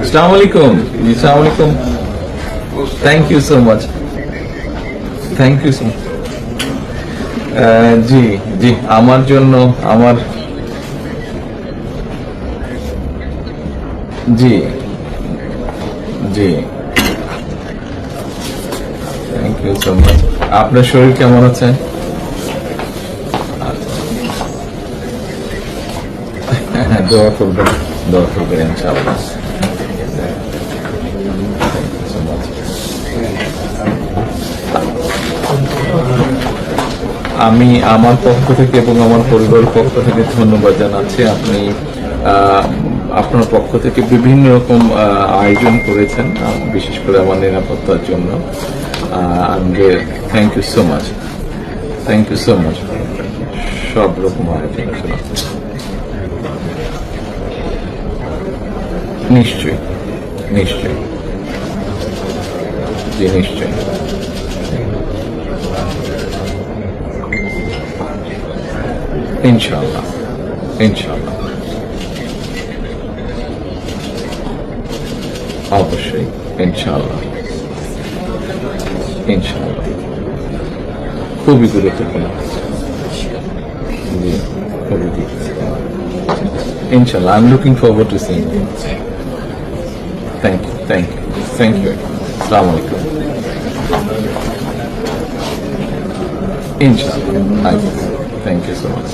अस्सलाम वालेकुम जी, अस्सलाम वालेकुम। Thank you so much, thank you so much. জি জি, আমার জন্য আমার জি জি, থ্যাংক ইউ সো মাচ। আপনার শরীর কেমন আছে? দোয়া করবেন, দোয়া করবেন ইনশাআল্লাহ। আমি আমার পক্ষ থেকে এবং আমার পরিবারের পক্ষ থেকে ধন্যবাদ জানাচ্ছি। আপনি আপনার পক্ষ থেকে বিভিন্ন রকম আয়োজন করেছেন, বিশেষ করে আমার নিরাপত্তার জন্য। Thank you so much, thank you so much. সব রকম আয়োজন ছিল। নিশ্চয়ই নিশ্চয়ই, জি নিশ্চয়ই। ইনশাআল্লাহ ইনশাআল্লাহ, অবশ্যই ইনশাআল্লাহ ইনশাআল্লাহ। খুবই গুরুত্বপূর্ণ, জি খুবই গুরুত্বপূর্ণ। ইনশাআল্লাহ, I am looking forward to seeing you. Thank you, thank you, thank you. আসসালামু আলাইকুম। ইনশাআল্লাহ, থ্যাংক ইউ সো মাচ।